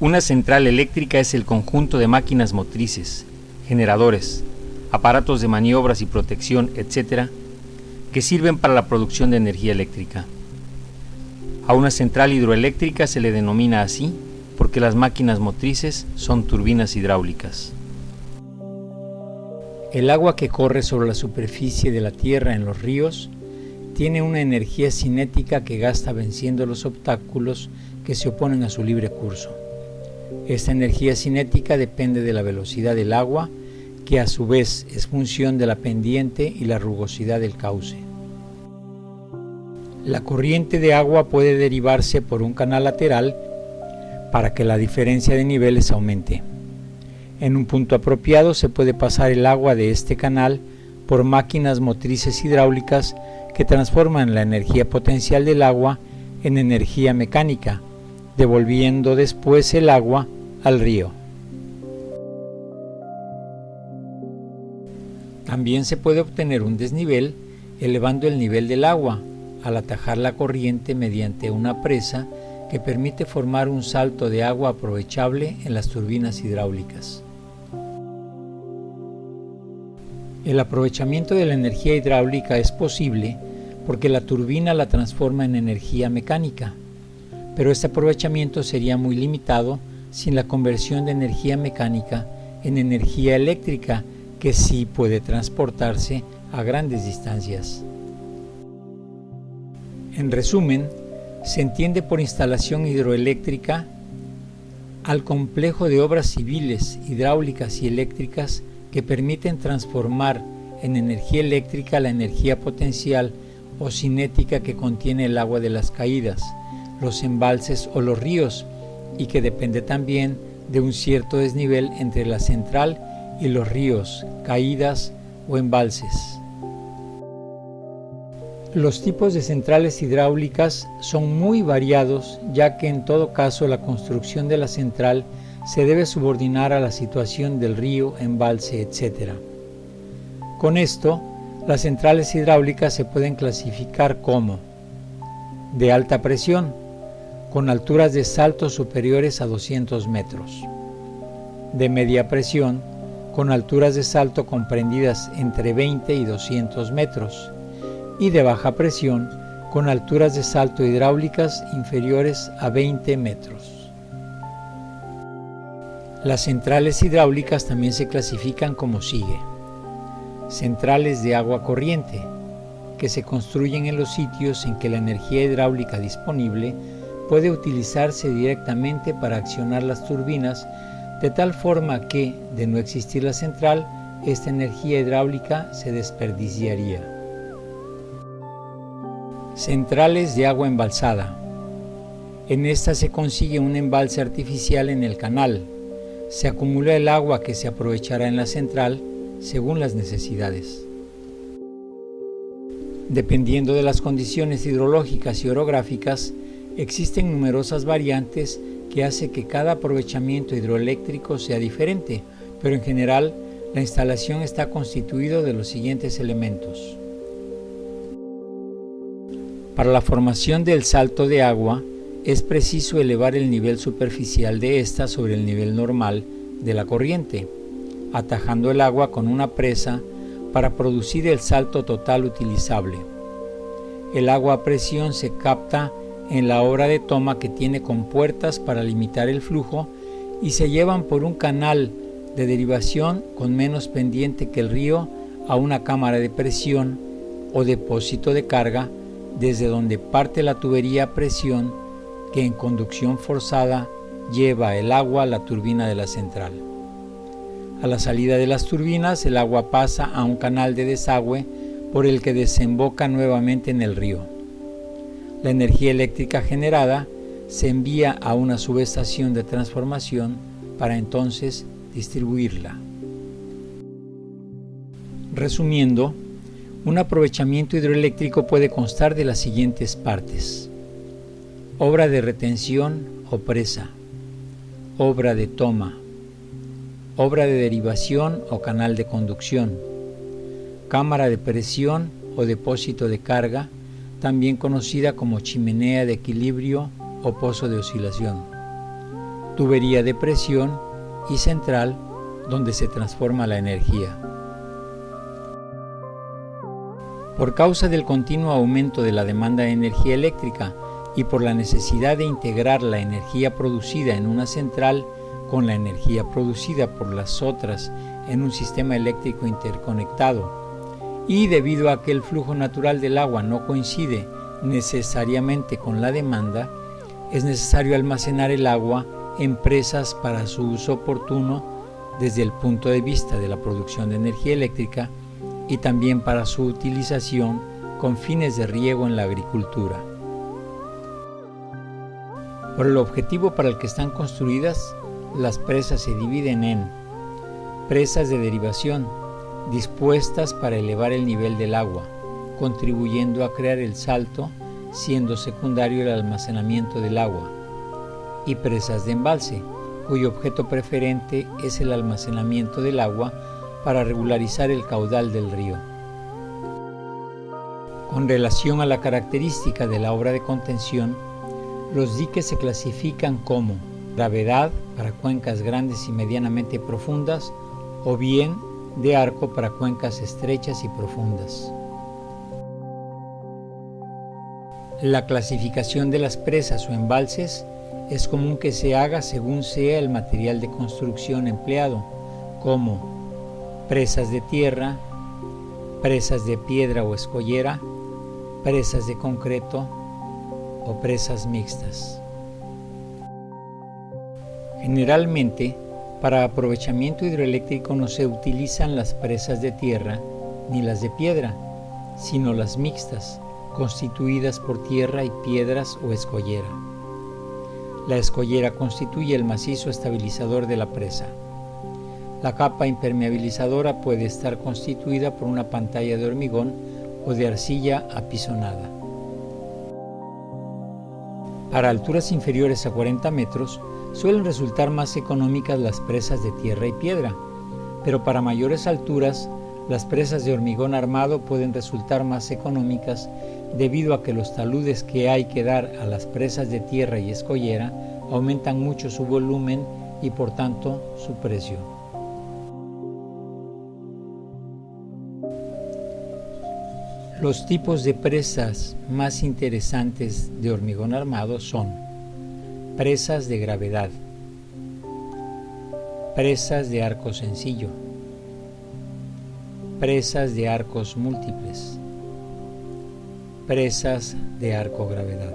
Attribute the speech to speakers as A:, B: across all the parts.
A: Una central eléctrica es el conjunto de máquinas motrices, generadores, aparatos de maniobras y protección, etc., que sirven para la producción de energía eléctrica. A una central hidroeléctrica se le denomina así porque las máquinas motrices son turbinas hidráulicas. El agua que corre sobre la superficie de la tierra en los ríos tiene una energía cinética que gasta venciendo los obstáculos que se oponen a su libre curso. Esta energía cinética depende de la velocidad del agua, que a su vez es función de la pendiente y la rugosidad del cauce. La corriente de agua puede derivarse por un canal lateral para que la diferencia de niveles aumente. En un punto apropiado se puede pasar el agua de este canal por máquinas motrices hidráulicas que transforman la energía potencial del agua en energía mecánica, devolviendo después el agua al río. También se puede obtener un desnivel elevando el nivel del agua al atajar la corriente mediante una presa que permite formar un salto de agua aprovechable en las turbinas hidráulicas. El aprovechamiento de la energía hidráulica es posible porque la turbina la transforma en energía mecánica, pero este aprovechamiento sería muy limitado sin la conversión de energía mecánica en energía eléctrica, que sí puede transportarse a grandes distancias. En resumen, se entiende por instalación hidroeléctrica al complejo de obras civiles, hidráulicas y eléctricas que permiten transformar en energía eléctrica la energía potencial o cinética que contiene el agua de las caídas, los embalses o los ríos, y que depende también de un cierto desnivel entre la central y los ríos, caídas o embalses. Los tipos de centrales hidráulicas son muy variados, ya que en todo caso la construcción de la central se debe subordinar a la situación del río, embalse, etc. Con esto, las centrales hidráulicas se pueden clasificar como de alta presión, con alturas de salto superiores a 200 metros, de media presión, con alturas de salto comprendidas entre 20 y 200 metros, y de baja presión, con alturas de salto hidráulicas inferiores a 20 metros. Las centrales hidráulicas también se clasifican como sigue: centrales de agua corriente, que se construyen en los sitios en que la energía hidráulica disponible puede utilizarse directamente para accionar las turbinas, de tal forma que, de no existir la central, esta energía hidráulica se desperdiciaría. Centrales de agua embalsada. En esta se consigue un embalse artificial en el canal. Se acumula el agua que se aprovechará en la central según las necesidades. Dependiendo de las condiciones hidrológicas y orográficas, existen numerosas variantes que hace que cada aprovechamiento hidroeléctrico sea diferente, pero en general la instalación está constituida de los siguientes elementos. Para la formación del salto de agua es preciso elevar el nivel superficial de ésta sobre el nivel normal de la corriente, atajando el agua con una presa para producir el salto total utilizable. El agua a presión se capta en la obra de toma que tiene compuertas para limitar el flujo y se llevan por un canal de derivación con menos pendiente que el río a una cámara de presión o depósito de carga, desde donde parte la tubería a presión que en conducción forzada lleva el agua a la turbina de la central. A la salida de las turbinas, el agua pasa a un canal de desagüe por el que desemboca nuevamente en el río. La energía eléctrica generada se envía a una subestación de transformación para entonces distribuirla. Resumiendo, un aprovechamiento hidroeléctrico puede constar de las siguientes partes: obra de retención o presa, obra de toma, obra de derivación o canal de conducción, cámara de presión o depósito de carga, también conocida como chimenea de equilibrio o pozo de oscilación, tubería de presión y central donde se transforma la energía. Por causa del continuo aumento de la demanda de energía eléctrica y por la necesidad de integrar la energía producida en una central con la energía producida por las otras en un sistema eléctrico interconectado, y debido a que el flujo natural del agua no coincide necesariamente con la demanda, es necesario almacenar el agua en presas para su uso oportuno desde el punto de vista de la producción de energía eléctrica y también para su utilización con fines de riego en la agricultura. Por el objetivo para el que están construidas, las presas se dividen en presas de derivación, dispuestas para elevar el nivel del agua, contribuyendo a crear el salto, siendo secundario el almacenamiento del agua, y presas de embalse, cuyo objeto preferente es el almacenamiento del agua para regularizar el caudal del río. Con relación a la característica de la obra de contención, los diques se clasifican como gravedad para cuencas grandes y medianamente profundas, o bien de arco para cuencas estrechas y profundas. La clasificación de las presas o embalses es común que se haga según sea el material de construcción empleado, como presas de tierra, presas de piedra o escollera, presas de concreto o presas mixtas. Generalmente, para aprovechamiento hidroeléctrico no se utilizan las presas de tierra ni las de piedra, sino las mixtas, constituidas por tierra y piedras o escollera. La escollera constituye el macizo estabilizador de la presa. La capa impermeabilizadora puede estar constituida por una pantalla de hormigón o de arcilla apisonada. Para alturas inferiores a 40 metros, suelen resultar más económicas las presas de tierra y piedra, pero para mayores alturas, las presas de hormigón armado pueden resultar más económicas debido a que los taludes que hay que dar a las presas de tierra y escollera aumentan mucho su volumen y por tanto su precio. Los tipos de presas más interesantes de hormigón armado son presas de gravedad, presas de arco sencillo, presas de arcos múltiples, presas de arco gravedad.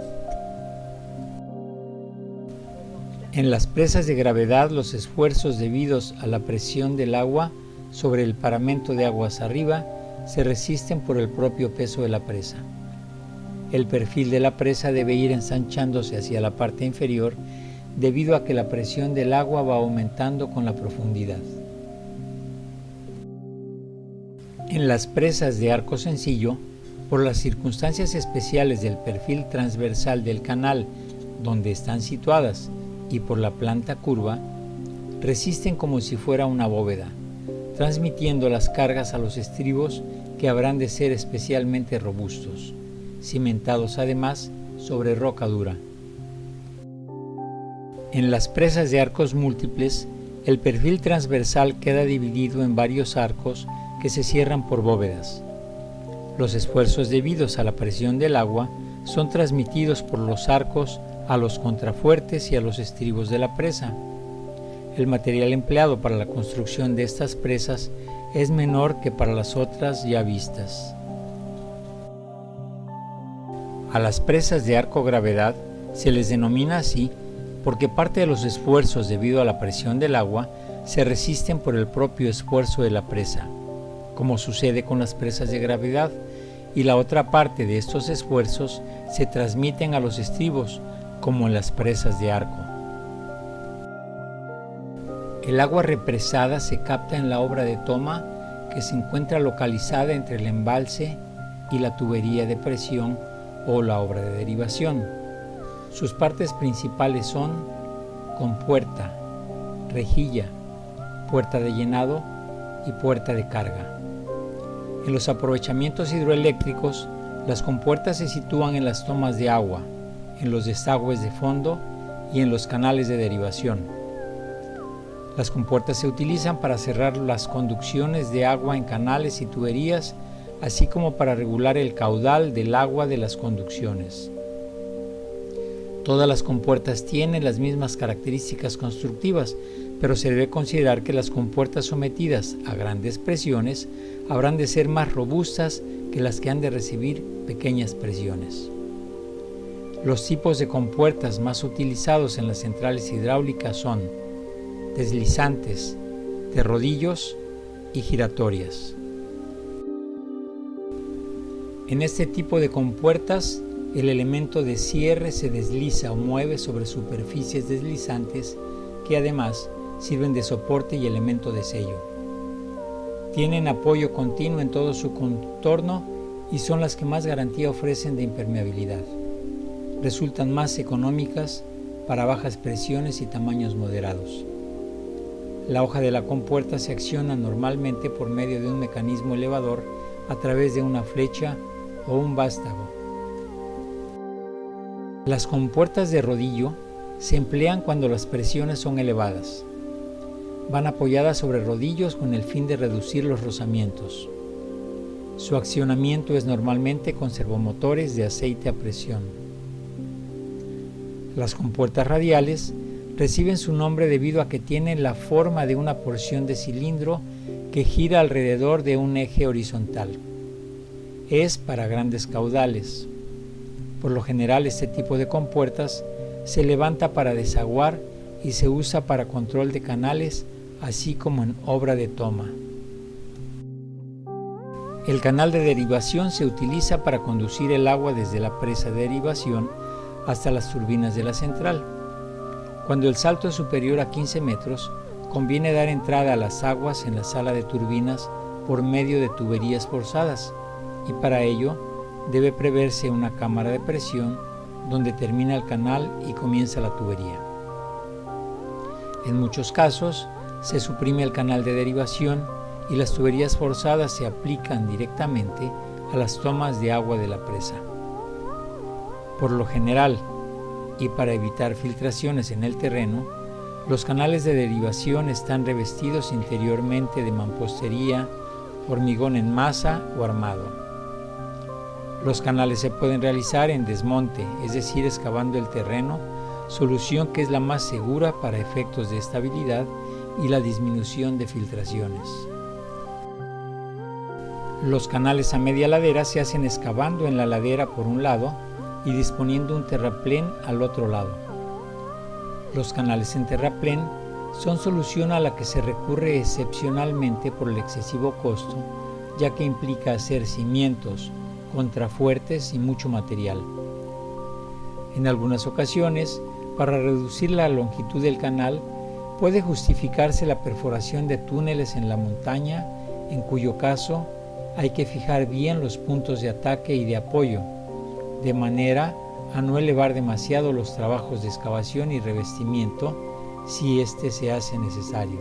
A: En las presas de gravedad, los esfuerzos debidos a la presión del agua sobre el paramento de aguas arriba se resisten por el propio peso de la presa. El perfil de la presa debe ir ensanchándose hacia la parte inferior debido a que la presión del agua va aumentando con la profundidad. En las presas de arco sencillo, por las circunstancias especiales del perfil transversal del canal donde están situadas y por la planta curva, resisten como si fuera una bóveda, transmitiendo las cargas a los estribos que habrán de ser especialmente robustos, cimentados además sobre roca dura. En las presas de arcos múltiples, el perfil transversal queda dividido en varios arcos que se cierran por bóvedas. Los esfuerzos debidos a la presión del agua son transmitidos por los arcos a los contrafuertes y a los estribos de la presa. El material empleado para la construcción de estas presas es menor que para las otras ya vistas. A las presas de arco gravedad se les denomina así porque parte de los esfuerzos debido a la presión del agua se resisten por el propio esfuerzo de la presa, como sucede con las presas de gravedad, y la otra parte de estos esfuerzos se transmiten a los estribos, como en las presas de arco. El agua represada se capta en la obra de toma que se encuentra localizada entre el embalse y la tubería de presión o la obra de derivación. Sus partes principales son compuerta, rejilla, puerta de llenado y puerta de carga. En los aprovechamientos hidroeléctricos, las compuertas se sitúan en las tomas de agua, en los desagües de fondo y en los canales de derivación. Las compuertas se utilizan para cerrar las conducciones de agua en canales y tuberías, así como para regular el caudal del agua de las conducciones. Todas las compuertas tienen las mismas características constructivas, pero se debe considerar que las compuertas sometidas a grandes presiones habrán de ser más robustas que las que han de recibir pequeñas presiones. Los tipos de compuertas más utilizados en las centrales hidráulicas son deslizantes, de rodillos y giratorias. En este tipo de compuertas, el elemento de cierre se desliza o mueve sobre superficies deslizantes que además sirven de soporte y elemento de sello. Tienen apoyo continuo en todo su contorno y son las que más garantía ofrecen de impermeabilidad. Resultan más económicas para bajas presiones y tamaños moderados. La hoja de la compuerta se acciona normalmente por medio de un mecanismo elevador a través de una flecha o un vástago. Las compuertas de rodillo se emplean cuando las presiones son elevadas. Van apoyadas sobre rodillos con el fin de reducir los rozamientos. Su accionamiento es normalmente con servomotores de aceite a presión. Las compuertas radiales reciben su nombre debido a que tienen la forma de una porción de cilindro que gira alrededor de un eje horizontal. Es para grandes caudales. Por lo general, este tipo de compuertas se levanta para desaguar y se usa para control de canales, así como en obra de toma. El canal de derivación se utiliza para conducir el agua desde la presa de derivación hasta las turbinas de la central. Cuando el salto es superior a 15 metros, conviene dar entrada a las aguas en la sala de turbinas por medio de tuberías forzadas, y para ello debe preverse una cámara de presión donde termina el canal y comienza la tubería. En muchos casos, se suprime el canal de derivación y las tuberías forzadas se aplican directamente a las tomas de agua de la presa. Por lo general, y para evitar filtraciones en el terreno, los canales de derivación están revestidos interiormente de mampostería, hormigón en masa o armado. Los canales se pueden realizar en desmonte, es decir, excavando el terreno, solución que es la más segura para efectos de estabilidad y la disminución de filtraciones. Los canales a media ladera se hacen excavando en la ladera por un lado y disponiendo un terraplén al otro lado. Los canales en terraplén son solución a la que se recurre excepcionalmente por el excesivo costo, ya que implica hacer cimientos, contrafuertes y mucho material. En algunas ocasiones, para reducir la longitud del canal, puede justificarse la perforación de túneles en la montaña, en cuyo caso hay que fijar bien los puntos de ataque y de apoyo, de manera a no elevar demasiado los trabajos de excavación y revestimiento si éste se hace necesario.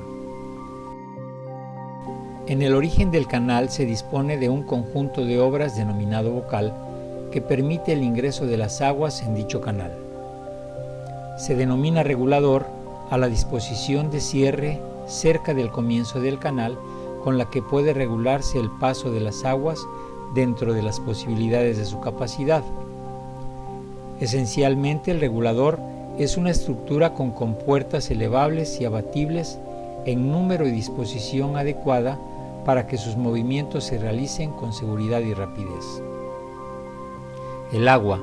A: En el origen del canal se dispone de un conjunto de obras denominado bocal que permite el ingreso de las aguas en dicho canal. Se denomina regulador a la disposición de cierre cerca del comienzo del canal con la que puede regularse el paso de las aguas dentro de las posibilidades de su capacidad. Esencialmente, el regulador es una estructura con compuertas elevables y abatibles en número y disposición adecuada para que sus movimientos se realicen con seguridad y rapidez. El agua,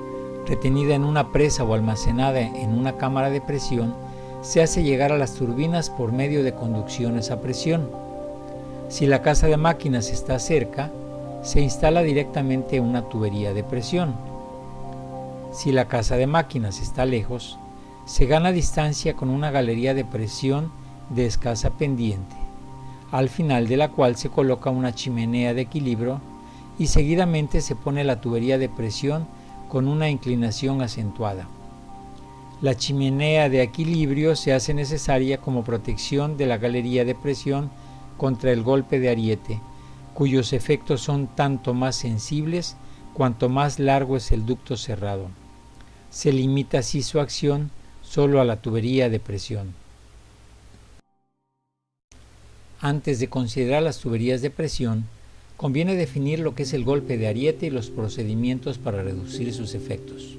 A: retenida en una presa o almacenada en una cámara de presión, se hace llegar a las turbinas por medio de conducciones a presión. Si la casa de máquinas está cerca, se instala directamente una tubería de presión. Si la casa de máquinas está lejos, se gana distancia con una galería de presión de escasa pendiente, al final de la cual se coloca una chimenea de equilibrio y seguidamente se pone la tubería de presión con una inclinación acentuada. La chimenea de equilibrio se hace necesaria como protección de la galería de presión contra el golpe de ariete, cuyos efectos son tanto más sensibles cuanto más largo es el ducto cerrado. Se limita así su acción solo a la tubería de presión. Antes de considerar las tuberías de presión, conviene definir lo que es el golpe de ariete y los procedimientos para reducir sus efectos.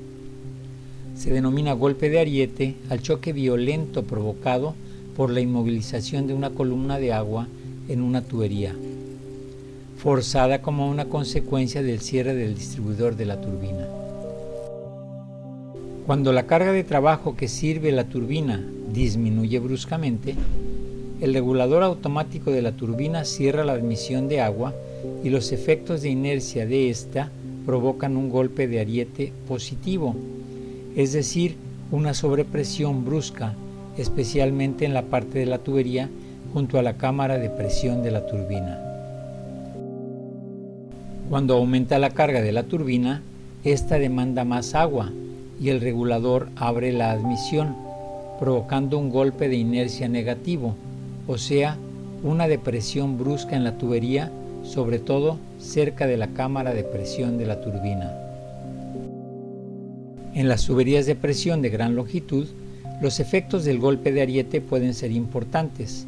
A: Se denomina golpe de ariete al choque violento provocado por la inmovilización de una columna de agua en una tubería, forzada como una consecuencia del cierre del distribuidor de la turbina. Cuando la carga de trabajo que sirve la turbina disminuye bruscamente, el regulador automático de la turbina cierra la admisión de agua y los efectos de inercia de esta provocan un golpe de ariete positivo, es decir, una sobrepresión brusca, especialmente en la parte de la tubería junto a la cámara de presión de la turbina. Cuando aumenta la carga de la turbina, esta demanda más agua y el regulador abre la admisión, provocando un golpe de inercia negativo, o sea, una depresión brusca en la tubería, sobre todo cerca de la cámara de presión de la turbina. En las tuberías de presión de gran longitud, los efectos del golpe de ariete pueden ser importantes,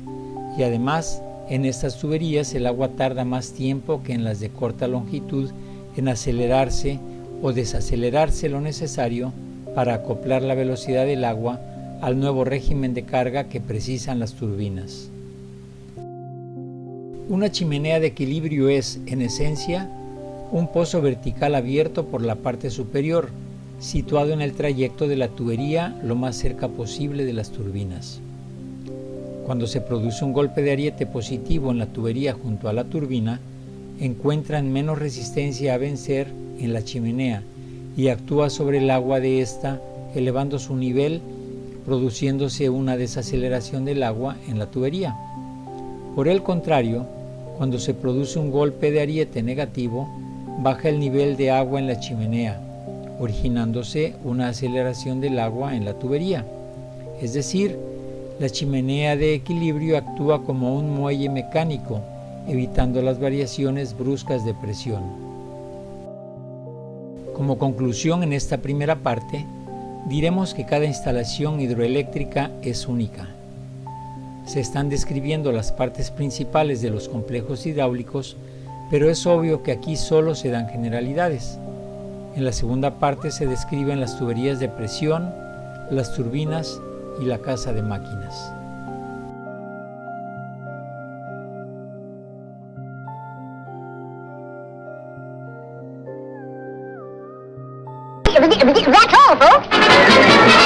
A: y además, en estas tuberías el agua tarda más tiempo que en las de corta longitud en acelerarse o desacelerarse lo necesario para acoplar la velocidad del agua al nuevo régimen de carga que precisan las turbinas. Una chimenea de equilibrio es, en esencia, un pozo vertical abierto por la parte superior, situado en el trayecto de la tubería lo más cerca posible de las turbinas. Cuando se produce un golpe de ariete positivo en la tubería junto a la turbina, encuentran menos resistencia a vencer en la chimenea y actúa sobre el agua de esta, elevando su nivel, produciéndose una desaceleración del agua en la tubería. Por el contrario, cuando se produce un golpe de ariete negativo, baja el nivel de agua en la chimenea, originándose una aceleración del agua en la tubería. Es decir, la chimenea de equilibrio actúa como un muelle mecánico, evitando las variaciones bruscas de presión. Como conclusión en esta primera parte, diremos que cada instalación hidroeléctrica es única. Se están describiendo las partes principales de los complejos hidráulicos, pero es obvio que aquí solo se dan generalidades. En la segunda parte se describen las tuberías de presión, las turbinas y la casa de máquinas.
B: That's all, folks.